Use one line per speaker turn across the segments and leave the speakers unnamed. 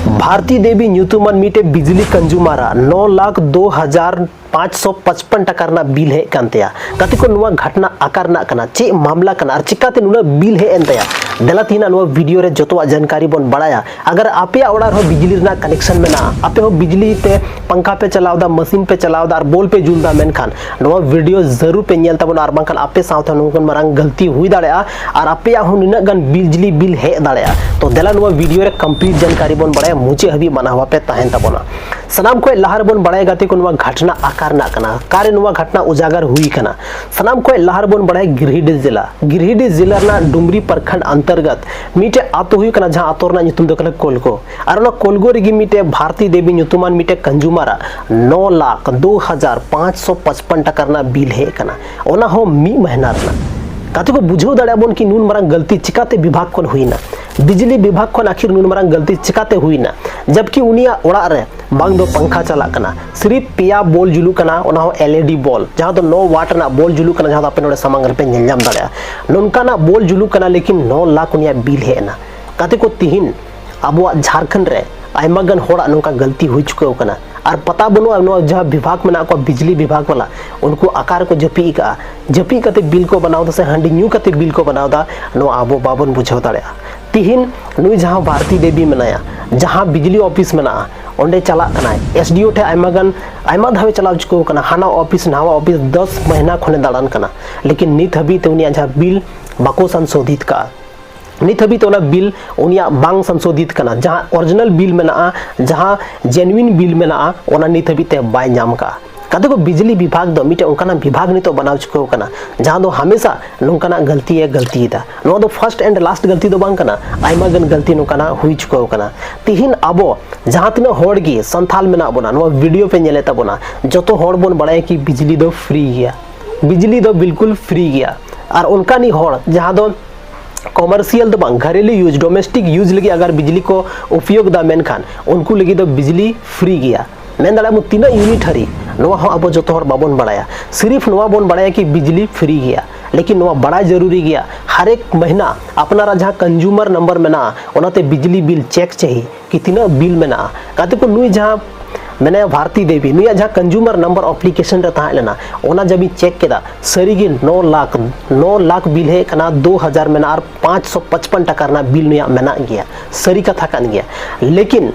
भारती देवी ᱧᱩᱛᱩᱢᱟᱱ ᱢᱤᱫᱴᱮᱡ बिजली कंज्यूमर 9,02,555 टका रना बिल है कानतेया कति को नुआ घटना आकार ना कना चे मामला कना और चिकाते नुना बिल है एनतेया देला तीना नुआ वीडियो रे जतवा जानकारी बन बड़ाया अगर आपे ओड़ार हो बिजली रना कनेक्शन में ना आपे हो बिजली ते पंखा पे चलावदा मशीन पे चलावदा और बोल पे जुलदा मेनखान नुआ वीडियो जरूर पे नेल तबन और बांखान आपे सावते नुकन मारंग गलती हुई दाड़या और आपे हो निना गन बिजली बिल है दाड़या तो देला नुआ वीडियो रे कंप्लीट जानकारी बन बड़ाया मुझे हबी माना पे तहन तबना सनाम को लहार बन बड़ाय गाते को नुआ घटना आकार ना कना कार्य नुआ घटना उजागर हुई कना सनाम को लहार बन बड़ाय गिरिडीह जिला ना डुमरी प्रखंड अंतर्गत मीटे आतो हुई कना जहां आतोर ना ᱧᱩᱛᱩᱢ ᱫᱚ ᱠᱟᱱᱟ कोलगो और ना कोलगो रेगी मीटे भारती देवी ᱧᱩᱛᱩᱢᱟᱱ मीटे कंज्यूमर 9,02,555 टका रना बिल है कना ओना हो मी महीना रना काते को बुझो दाड़ा बन कि नून मरंग गलती चिकाते विभाग कोन हुईना बिजली विभाग कोन आखिर नून मरंग गलती चिकाते हुईना जबकि उनिया ओड़ा रे बांग दो पंखा चला कना सिर्फ पिया बॉल जुलू कना ओना हो एलईडी बॉल जहां तो 9 वाट ना बॉल जुलू कना जहां आपन सामंग पे नेलजाम दाड़ा नोनका ना बॉल जुलू कना लेकिन 9 लाख उनिया बिल है ना काते को तिहिन अब झारखंड रे आयमागन होड़ा नोका गलती हुई चुके कना और पता बनो जहाँ विभाग में ना को बिजली विभाग वाला उनको आकार को जपी कते बिल को बनाओ से हंडी न्यू कते बिल को बनाओ दा नो आबो बाबन बुझाव दाड़ा तिहिन नुई जहाँ भारती देवी मनाया जहाँ बिजली ऑफिस में ना ओंडे चला कना एसडीओ ठे आयमा धावे चलाव चुको कना हाना ऑफिस नावा ऑफिस 10 महीना खने दाड़ान कना लेकिन नित हबी ते उनिया जहाँ बिल बाको संशोधित का नित हबी तो बिल उनिया बांग संशोधित कना जहाँ ओरिजिनल बिल में ना जहाँ जेन्युइन बिल में ना ओना नित हबी ते बाय नाम का कदे को बिजली विभाग दो मिटे उनका विभाग नहीं तो बनाव चुको कना जहाँ दो हमेशा नुकना गलती दा नो दो फर्स्ट एंड लास्ट गलती दो बांग कना आयमा गन गलती नुकना हुई चुको कना तिहिन अबो जहाँ तीन होड़ गी संथाल में ना बोना नो वीडियो पे नेले तबोना जतो होड़ बोन बड़ाय कि बिजली दो फ्री गया बिजली दो बिल्कुल फ्री गया और उनका नहीं होड़ जहाँ दो कॉमर्शियल दो बांग घरेलू यूज डोमेस्टिक यूज लगी अगर बिजली को उपयोग दा मेनखान उनको लगी दो बिजली फ्री गया मेन दाड़ा तीना यूनिट हरी नोआ हो अब जो हर बाबन बड़ाया सिर्फ नोआ बन बड़ाया कि बिजली फ्री गया लेकिन नोआ बड़ा जरूरी गया हर एक महीना अपना जहाँ कंज्यूमर नंबर में ना ओनाते बिजली बिल चेक चाहिए कि तीना बिल में ना कहते को नुई जहाँ मैंने भारती देवी नुया जहाँ कंज्यूमर नंबर एप्लीकेशन रे तहाँ लेना ओना जब चेक केदा सरी गे 9 लाख बिल है कना 2000 में ना और 555 टका ना बिल नुया मेना गया सरी कथा कान गया लेकिन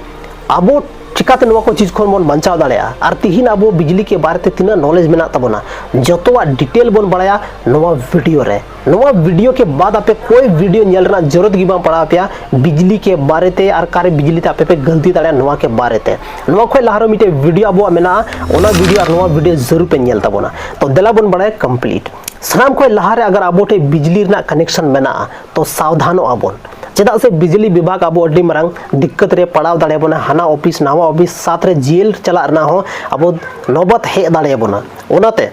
अब चिकाते नवा को चीज खन बन बचाव दाड़या और तिहिन अब बिजली के बारे ते तीना नॉलेज में तबना जतवा डिटेल बन बड़ाया नवा वीडियो के बाद आपे कोई वीडियो नेलना जरूरत की बा पड़ा पे बिजली के बारे ते और कार्य बिजली ते आपे पे गलती दाड़या नवा के बारे ते नवा खोय लहारो मिटे वीडियो अब मेना ओना वीडियो और नवा वीडियो जरूर पे नेल तबना तो देला बन बड़ाया कंप्लीट सनाम खोय लहारे अगर आबोटे बिजली ना कनेक्शन मेना तो सावधानो आबोन चेदा से बिजली विभाग अब अड्डी मरंग दिक्कत रे पड़ाव दाड़े बना हाना ऑफिस नावा ऑफिस साथ रे जेल चला रना हो अब नौबत हे दाड़े बना ओनाते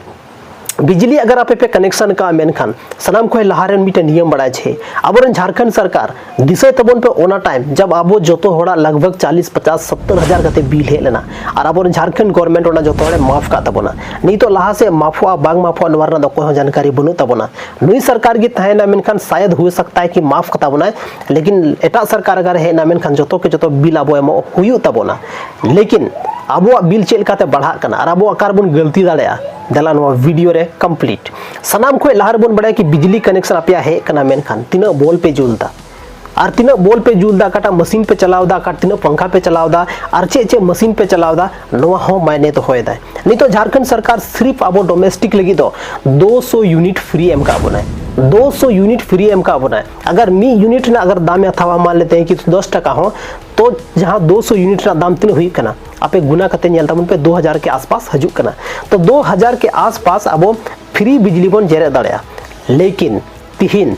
बिजली अगर आपे पे कनेक्शन का मेनखान सनाम को लहारे मिटे नियम बड़ा छे अब झारखंड सरकार दिशे तबन पे ओना टाइम जब अब जोतो होड़ा लगभग 40, 50, 70 हजार कते बिल हे लेना और अब झारखंड गवर्नमेंट ओना जोतो होड़े माफ का तबना नहीं तो लहा से माफुआ बांग माफुआ नवरना दो कोई जानकारी बनु तबना नुई सरकार की तहना मेनखान शायद हो सकता है कि माफ का तबना लेकिन एटा सरकार अगर है ना मेनखान जोतो के जोतो बिल अब एमो हुयु तबना लेकिन अब बिल चेल काते बढ़ा कना और अब आकार बन गलती दाड़या दला नो वीडियो रे कंप्लीट सनाम को लहार बन बड़ा कि बिजली कनेक्शन आपया है कना मेनखान तीना बॉल पे जुलदा और तीना बॉल पे जुलदा काटा मशीन पे चलावदा काट तीना पंखा पे चलावदा और चे मशीन पे चलावदा नोआ हो मायने तो होय दा नहीं तो झारखंड सरकार सिर्फ अब डोमेस्टिक लगी तो 200 यूनिट फ्री एम का बनाए 200 यूनिट फ्री एम का बनाए अगर मी यूनिट ना अगर दाम अथवा मान लेते हैं कि 10 टका हो तो जहाँ 200 यूनिट ना दाम तीन हुई कना आपे गुना करते नेलता पे 2000 के आसपास हजू कना तो 2000 के आसपास अब फ्री बिजली बन जेरे दाड़या लेकिन तिहिन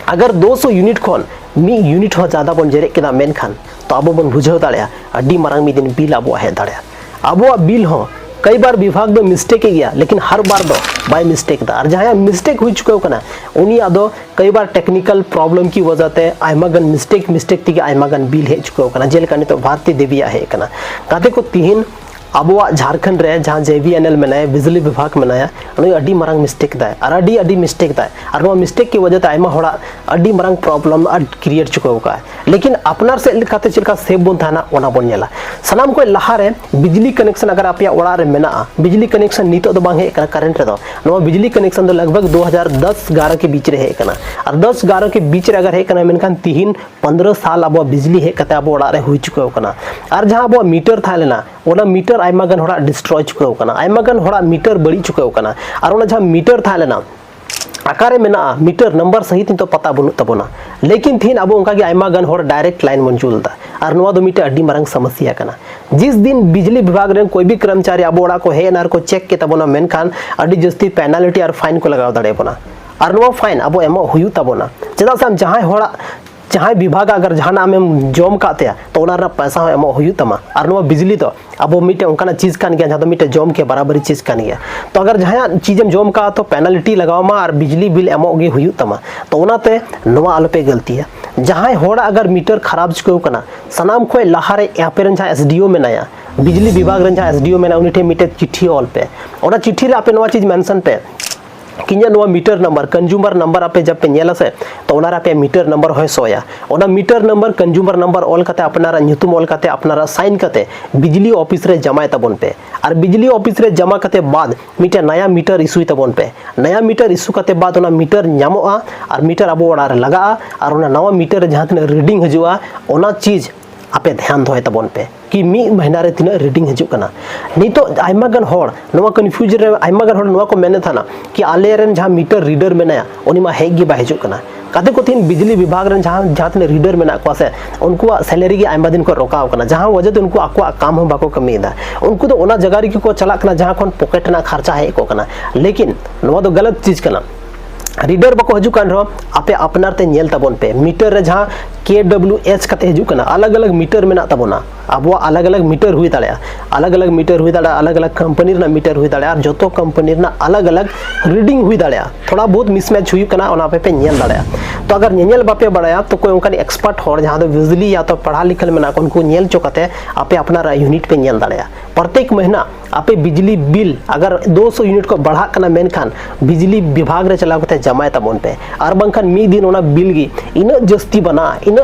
अगर 200 यूनिट खन मी यूनिट हो ज्यादा बन जेरे केदा मेनखान तो अब बन बुझाव दाड़या अड्डी मारंग मी दिन बिल अब है दाड़या अब बिल हो कई बार विभाग दो मिस्टेक गया लेकिन हर बार दो बाय मिस्टेक दा और जहाँ मिस्टेक हुई चुके कना उनी आदो कई बार टेक्निकल प्रॉब्लम की वजह से आयमागन मिस्टेक ती आयमागन बिल हे चुके कना जेल कने तो भारती देवी है कना काते को तिहिन अबुआ झारखंड रे जहां JVNL मेनाया बिजली विभाग मेनाया उनी अडी मरांग मिस्टेक दाय और अडी मिस्टेक दाय और वो मिस्टेक की वजह ते आयमा होड़ा अडी मरांग प्रॉब्लम क्रिएट चुका का लेकिन अपनार से लेकाते चिलका सेफ बोन थाना ओना बोन नेला सनाम को लहा रे बिजली कनेक्शन अगर आपया ओड़ा रे मेना बिजली कनेक्शन नितो दो बांग हे करंट रे दो नो बिजली कनेक्शन दो लगभग 2010-11 के बीच रे हे कना और 10-11 के बीच रे अगर हे कना मेनखान 3-15 साल अब बिजली हे कते अब ओड़ा रे हुई चुका कना और जहां अब मीटर था लेना ओना मीटर आयमा गन होड़ा डिस्ट्रॉय चुका कना आयमा गन होड़ा मीटर बड़ी चुका कना और ओना जहां मीटर था लेना आकारे में ना मीटर नंबर सहित तो पता बनु तबोना लेकिन थीन अब उनका आयमा गन होड़ डायरेक्ट लाइन मंजूल दा और नवा दो मीटर अड्डी मरंग समस्या कना जिस दिन बिजली विभाग रे कोई भी कर्मचारी अब ओड़ा को हे नार को चेक के तबोना मेनखान अड्डी जस्ती पेनाल्टी और फाइन को लगाव दड़े बोना और नवा फाइन अब एमो हुयु तबोना चदा से हम जहां होड़ा जहां विभाग अगर जहां में जम काते तो ओना पैसा एमो हुयु तमा और नवा बिजली तो अब मिटे उनका चीज कान गया जहां तो मिटे जम के बराबरी चीज कान गया तो अगर जहां चीजें जम का तो पेनल्टी लगाओ मा और बिजली बिल एमो गे हुयु तमा तो ओनाते नवा अलपे गलती है जहां होड़ा अगर मीटर खराब चुके कना सनाम खोय लहारे यापेरन जहां SDO में नया बिजली विभाग रन जहां SDO में ना उनिटे मिटे चिट्ठी ऑल पे ओना चिट्ठी रे आपे नवा चीज मेंशन पे किन्या नवा मीटर नंबर कंज्यूमर नंबर आपे जब पे नेला से तो ओनारा पे मीटर नंबर होय सोया ओना meter number consumer number all कते अपनारा न्यूतुम ऑल कते अपनारा साइन कते बिजली ऑफिस रे जमाय तबन पे और बिजली ऑफिस रे जमा कते बाद मिटे नया मीटर इशू तबन पे नया मीटर इशू कते बाद ओना मीटर न्यामोआ और मीटर अब ओड़ा रे लगा और ओना नवा मीटर जहां तने रीडिंग हजुआ ओना चीज आपे ध्यान दोय तबन पे कि मी महीना रे तीना रीडिंग हजु कना नहीं तो आयमा गन होड़ नवा कंफ्यूज रे आयमा गन होड़ नवा को मेने थाना कि आले रेन जहां मीटर रीडर मेनाया उनी मा हेग गे बा हजु कना काते को तीन बिजली विभाग रेन जहां तने रीडर मेना को से उनको सैलरी के आयमा दिन को रोकाव कना जहां वजह ते उनको आको काम हम बाको कमी दा उनको तो ओना जगह रे को चला कना जहां कोन पॉकेट ना खर्चा है को कना लेकिन नवा तो गलत चीज कना रीडर बको हजु कान रो आपे अपनार ते नेल तबन पे मीटर रे जहां KWH कते हजु कना अलग अलग मीटर मेना तबोना अब अलग अलग मीटर हुई दाड़े अलग अलग मीटर हुई दाड़े अलग अलग कंपनी ना मीटर हुई दाड़े और जोतो कंपनी ना अलग अलग रीडिंग हुई दाड़े थोड़ा बहुत मिसमैच हुई कना ओना पे नेल दाड़े तो अगर नेल बापे बड़ाया तो कोई उनका एक्सपर्ट हो जहां तो बिजली या तो पढ़ा लिखल मेना उनको नेल चोकते आपे अपना यूनिट पे नेल दाड़े प्रत्येक महीना आपे बिजली बिल अगर 200 यूनिट को बढ़ा कना मेनखान बिजली विभाग रे चला कते जमाय तबन पे और बंखान मी दिन ओना बिल गी इन जस्ती बना इन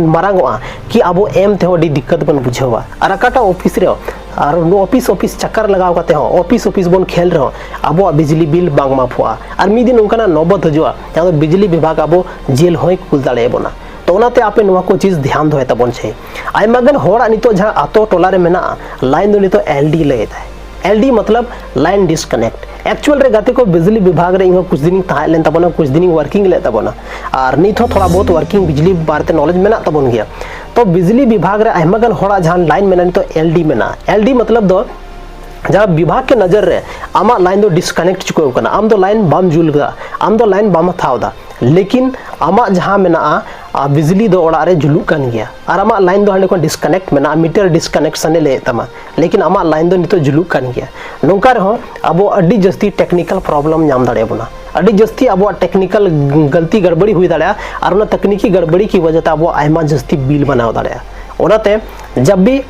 मारांगवा कि अब एम ते होडी दिक्कत बन बुझवा और अकाटा ऑफिस रे और नो ऑफिस चक्कर लगाव कते हो ऑफिस बन खेल रहो अब बिजली बिल बांग माफुआ और मी दिन उनका नौबत हजुआ जहां तो बिजली विभाग अब जेल होय कुल दाड़े बोना तो ओनाते आपे नवा को चीज ध्यान दोय तबन छे आयमा गन होड़ा नितो जहां आतो टोला रे मेना लाइन दो नितो LD लेता है LD मतलब लाइन डिस्कनेक्ट एक्चुअल रे गाते को बिजली विभाग रे कुछ दिन ताहे लेन तबना कुछ दिन वर्किंग ले तबना और नित हो थोड़ा बहुत वर्किंग बिजली बारते नॉलेज मेना तबन गया तो बिजली विभाग रे आयमा गन होड़ा जहां लाइन मेना तो LD मेना LD मतलब दो जब विभाग के नजर रे आमा लाइन दो डिस्कनेक्ट चुको कना आम दो लाइन बाम जुलगा आम दो लाइन बाम थावदा लेकिन आमा जहां मेना बिजली दो ओड़ा रे जुलुक कान गया और आमा लाइन दो हाने को डिस्कनेक्ट मेना मीटर डिस्कनेक्शन ले तमा लेकिन आमा लाइन दो नितो जुलुक कान गया नोंका रहो अब अड्डी जस्ती टेक्निकल प्रॉब्लम नाम दाड़े बुना अड्डी जस्ती अब टेक्निकल गलती गड़बड़ी हुई दाड़े और ना तकनीकी गड़बड़ी की वजह अब आयमा जस्ती बिल बनाव दाड़े ओनाते जब भी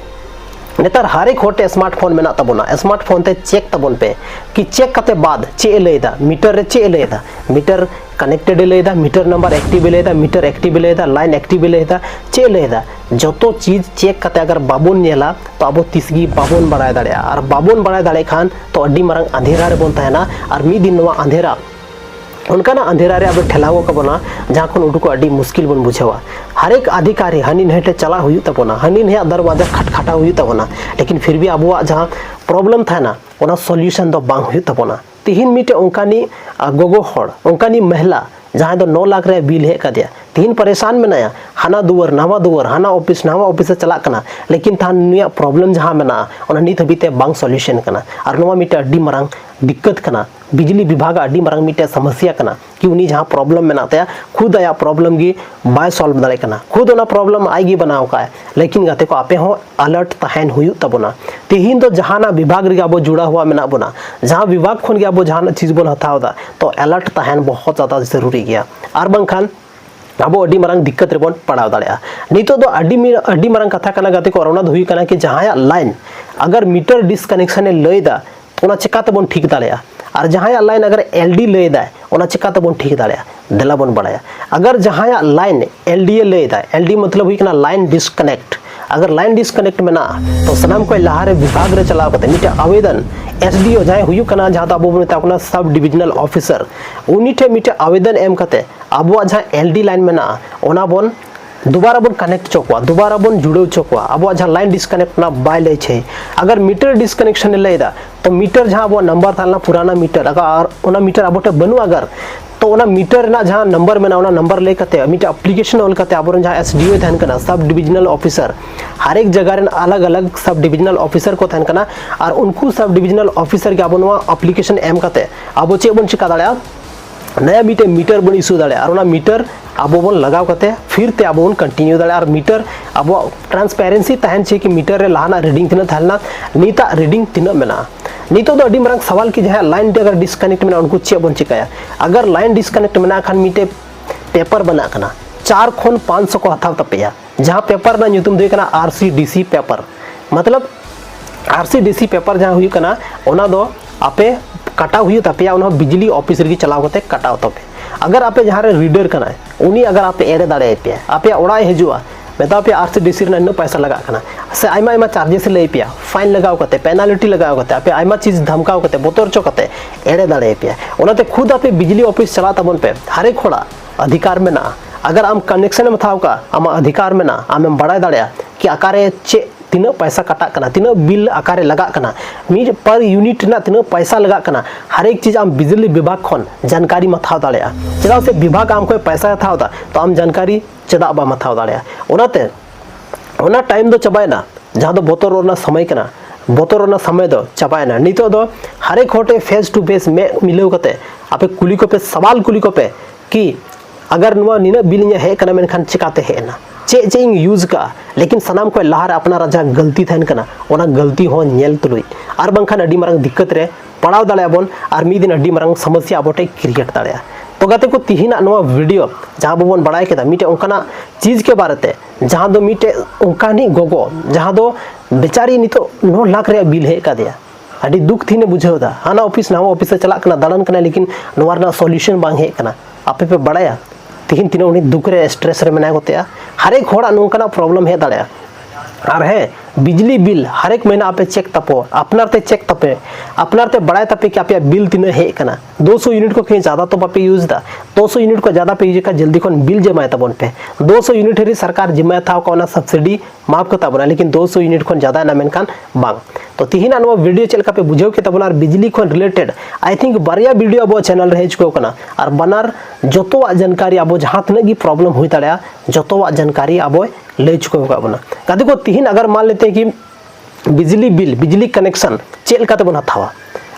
नेतार हर एक होटे स्मार्टफोन में तबोना स्मार्टफोन ते चेक तबन पे कि चेक कते बाद चे लेदा मीटर रे चे लेदा मीटर कनेक्टेड लेदा मीटर नंबर एक्टिव लेदा मीटर एक्टिव लेदा लाइन एक्टिव लेदा चे लेदा जतो चीज चेक कते अगर बाबोन नेला तो अब तिसगी बाबोन बढ़ाय दाड़े और बाबोन बढ़ाय दाड़े खान तो अड्डी मारंग अंधेरा रे बोन ताहेना और मी दिन नवा अंधेरा उनका ना अंधेरा रे अब ठेलावो कबोना जहां कोन उडुको अड्डी मुश्किल बन बुझेवा हर एक अधिकारी हनी नेटे चला हुई तबोना हनी ने दरवाजा खटखटा हुई तबोना लेकिन फिर भी अब जहां प्रॉब्लम था ना ओना सॉल्यूशन दो बांग हुई तबोना तिहिन मिटे उनकानी गोगो होड़ उनकानी महिला जहां दो 9 लाख रे बिल हे कदिया तीन परेशान में नया हाना दुवर नवा दुवर हाना ऑफिस से चला कना लेकिन था निया प्रॉब्लम जहां में ना ओना नित हबीते बांग सॉल्यूशन कना और नवा मिटे अड्डी मरांग दिक्कत कना बिजली विभाग अड्डी मरांग मिटे समस्या कना कि उनी जहां प्रॉब्लम में नाते खुद आया प्रॉब्लम गी बाय सॉल्व दाड़े कना खुद ओना प्रॉब्लम आएगी बनाओ का लेकिन गाते को आपे हो अलर्ट तहन हुई तबना तिहिन तो जहाना विभाग रे अब जुड़ा हुआ में ना बना जहां विभाग खन के अब जहां चीज बन हतावदा तो अलर्ट तहन बहुत ज्यादा जरूरी गया और बंखान अब अडी मारंग दिक्कत रेबन पड़ाव दाड़ेया नितो दो अडी मारंग कथा कना गाते को और हुई कना कि जहां लाइन अगर मीटर डिसकनेक्शन लैदा तो चिकाते बन ठीक दाड़ेया और जहां लाइन अगर एलडी लैदा ओना चिकाते बन ठीक दाड़ेया देला बन बड़ाया अगर जहां लाइन एलडीए लैदा एलडी मतलब हुई कना लाइन डिसकनेक्ट अगर लाइन डिसकनेक्ट में ना तो सनाम को लहारे विभाग रे चलाव कते मिटे आवेदन एसडीओ जहां हुई कना जहां तो अब मेता कना सब डिविजनल ऑफिसर उनी ठे मिटे आवेदन एम कते अब जहां एलडी लाइन में ना ओना बन दोबारा बन कनेक्ट चोकवा दोबारा बन जुड़ो चोकवा अब जहां लाइन डिसकनेक्ट ना बाय ले छे अगर मीटर डिसकनेक्शन लेदा तो मीटर जहां अब नंबर थालना पुराना मीटर अगर ओना मीटर अब बनु अगर तो ओना मीटर ना जहां नंबर में ना ओना नंबर ले कते मिटे एप्लीकेशन ऑल कते अब जहां एसडीओ थान कना सब डिविजनल ऑफिसर हर एक जगह रे अलग अलग सब डिविजनल ऑफिसर को थान कना और उनको सब डिविजनल ऑफिसर के अब नवा एप्लीकेशन एम कते अब चे बन चिका दाड़ा नया मीटर बन इशू दाड़ा और ओना मीटर अब बन लगाव कते फिर ते अब बन कंटिन्यू दाड़ा और मीटर अब ट्रांसपेरेंसी तहन छे कि मीटर रे लाना रीडिंग तिना थालना नीता रीडिंग तिना मेना नितो दो अडी मारंग सवाल कि जहां लाइन अगर डिसकनेक्ट में उनको चे बन चिकाया अगर लाइन डिसकनेक्ट में खान मीटे पेपर बना कना 4 खन 500 को हथाव तपेया जहां पेपर ना नुतुम दे कना आरसीडीसी पेपर मतलब आरसीडीसी पेपर जहां हुई कना ओना दो आपे कटाव हुई तपेया ओना बिजली ऑफिस रे चलाव कते कटाव तपे अगर आपे जहां रे रीडर कना उनी अगर आपे एरे दाड़े पे आपे ओड़ा हिजुआ मेता पे आरसीडीसी रे पैसा लगा कना से आइमा आइमा चार्जेस ले पे फाइन लगाव कते पेनाल्टी लगाव कते आपे आइमा चीज धमकाव कते बोतर चो कते एड़े दाड़े पे ओनाते खुद आपे बिजली ऑफिस चला तबन पे हर एक होड़ा अधिकार में ना अगर आम कनेक्शन में थाव का आम अधिकार में ना आम बड़ा दाड़े कि आकारे चे तीना पैसा कटा कना तीना बिल आकारे लगा कना मी पर यूनिट ना तीना पैसा लगा कना हर एक चीज आम बिजली विभाग खन जानकारी मथाव दाड़े चेदा से विभाग आम को पैसा थाव दा तो आम जानकारी चेदा बा मथाव दाड़े ओनाते ओना टाइम दो चबायना जहां दो बोतर ओना समय कना बोतर ओना समय दो चबायना नितो दो हर एक होटे फेस टू फेस में मिलेव कते आपे कुली को पे सवाल कुली को पे कि अगर नुआ निना बिल nya हे कना मेनखान चिकाते हे ना चे चेंग यूज का लेकिन सनाम को लहार अपना राजा गलती थान कना ओना गलती हो नेल तुलुई आर बंखान अडी मारंग दिक्कत रे पड़ाव दाड़े बन और मी दिन अडी मारंग समस्या अबोटे क्रिएट दाड़े तो गाते को तिहिना नवा वीडियो जहां बन बड़ाय केदा मिटे उनकाना चीज के बारेते जहां दो मिटे उनकानी गोगो जहां दो बेचारी नितो 9 लाख रे बिल हे का दिया अडी दुख थीने बुझाव दा हाना ऑफिस नावा ऑफिस से चला कना दाड़न कना लेकिन नोवारना सॉल्यूशन बांग हे कना आपे पे बड़ाया तिहिन तिना उनी दुख रे स्ट्रेस रे मेना गोतेया हर एक होड़ा नोंकाना प्रॉब्लम हे दाड़े और है बिजली बिल हर एक महीना आपे चेक तपो अपनारते चेक तपे अपनारते बड़ाय तपे कि आपे बिल तीन हे कना 200 यूनिट को कहीं ज्यादा तो पापे यूज दा 200 यूनिट को ज्यादा पे यूज का जल्दी खन बिल जमाए तबन पे 200 यूनिट रे सरकार जिम्मा था कोना सब्सिडी माफ करता बना लेकिन 200 यूनिट खन ज्यादा ना मेनखान बांग तो तिहिना नो वीडियो चलका पे बुझाव के तबन और बिजली खन रिलेटेड आई थिंक बारिया वीडियो अब चैनल रे हेज को कना और बनार जतोवा जानकारी अब जहां तने की प्रॉब्लम हुई ताड़या जतोवा जानकारी अब ले चुको का बना कदे को तिहिन अगर मान लेते हैं कि बिजली बिल बिजली कनेक्शन चेल का बना था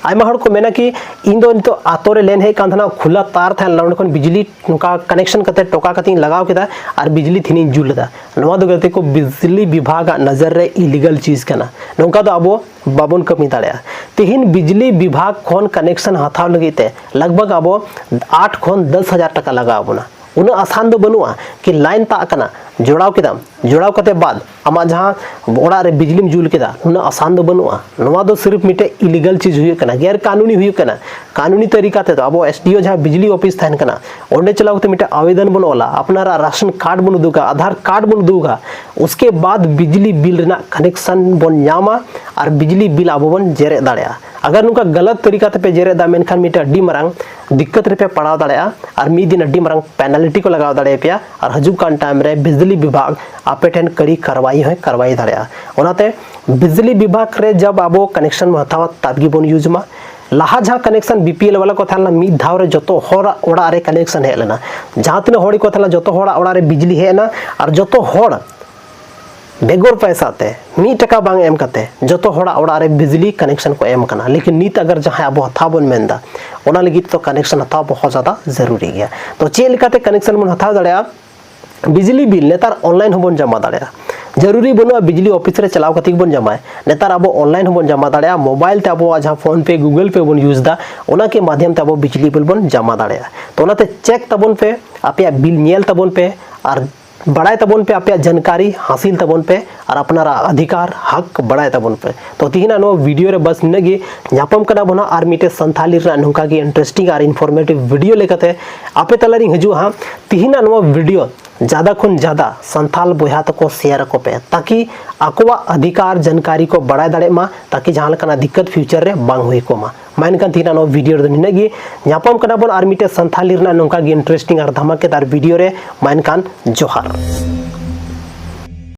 आयमा हड़ को मेना कि इन दो तो आतो रे लेन है कांधना खुला तार था लाउंड कोन बिजली नुका कनेक्शन कते टोका कती लगाव केदा और बिजली थिनी जुलदा नवा दो गते को बिजली विभाग नजर रे इलीगल चीज कना नोका दो अबो बाबन कमी दाड़या तिहिन बिजली विभाग खोन कनेक्शन हाथाव लगीते लगभग अबो 8 खोन 10,000 टका लगाव बना उन आसान दो बनुआ कि लाइन ता कना जोड़ाव केदाम जोड़ाव कते बाद आमा जहां ओड़ा रे बिजली में जुल केदा उन आसान दो बनुआ नवा दो सिर्फ मिटे इलीगल चीज हुई कना गैर कानूनी हुई कना कानूनी तरीका ते तो अब एसडीओ जहां बिजली ऑफिस थान कना ओंडे चलाव ते मिटे आवेदन बनोला अपनारा राशन कार्ड बन दूगा आधार कार्ड बन दूगा उसके बाद बिजली बिल रेना कनेक्शन बन न्यामा और बिजली बिल अब बन जेरे दाड़या अगर नुका गलत तरीका ते पे जेरे दा मेनखान मिटे अड्डी मरांग दिक्कत रे पे पड़ाव दाड़या और मी दिन अड्डी मरांग पेनल्टी को लगाव दाड़े पे और हजुक कान टाइम रे बिजली विभाग आपे ठेन कड़ी कार्रवाई है कार्रवाई दाड़या ओनाते बिजली विभाग रे जब आबो कनेक्शन में हतावा ताबगी बन यूज मा लाहा जहां कनेक्शन बीपीएल वाला को थाला मी धाव रे जतो होरा ओड़ा रे कनेक्शन हे लेना जहां तने होड़ी को थाला जतो होड़ा ओड़ा रे बिजली हे ना और जतो होड़ बेगोर पैसा ते 1 टका बांग एम कते जतो होड़ा ओड़ा रे बिजली कनेक्शन को एम कना लेकिन नीत अगर जहां अब हथा बन मेंदा ओना लगी तो कनेक्शन हथा बहुत ज्यादा जरूरी गया तो चे लेकाते कनेक्शन मन हथा दड़या बिजली बिल नेतार ऑनलाइन होबन जमा दाड़या जरूरी बनुआ बिजली ऑफिस रे चलाव कति बन जमा नेतार अब ऑनलाइन बन जमा दाड़ा मोबाइल ते अब जहाँ फोन पे गूगल पे बन यूज दा ओना के माध्यम ते अब बिजली बिल बन जमा दाड़ा तो ओनाते चेक तबन पे आपे बिल नेल तबन पे और बड़ाई तबन पे आपे जानकारी हासिल तबन पे और अपना अधिकार हक बड़ाई तबन पे तो तीना नो वीडियो रे बस नगे ᱧᱟᱯᱟᱢ ᱠᱟᱱᱟ ᱵᱚᱱᱟ ᱟᱨ ᱢᱤᱴᱮ ᱥᱟᱱᱛᱟᱞᱤ ᱨᱮᱱᱟᱜ ᱱᱚᱝᱠᱟ ᱜᱮ इंटरेस्टिंग और इनफॉर्मेटिव वीडियो लेकते आपे तलारी हजुआ हां तीना नो वीडियो ज़्यादा खुन ज़्यादा संथाल बोया तको शेयर को पे ताकि आकोवा अधिकार जानकारी को बढ़ाई दाड़े मा ताकि जहां लकना दिक्कत फ्यूचर रे बांग हुई को मा माइनकान तीना नो वीडियो रे निनगी ᱧᱟᱯᱟᱢ ᱠᱟᱱᱟ ᱵᱚᱱ ᱟᱨ ᱢᱤᱴᱮ ᱥᱟᱱᱛᱟᱞᱤ ᱨᱮᱱᱟᱜ ᱱᱚᱝᱠᱟ ᱜᱮ इंटरेस्टिंग और धमाकेदार वीडियो रे माइनकान जोहार।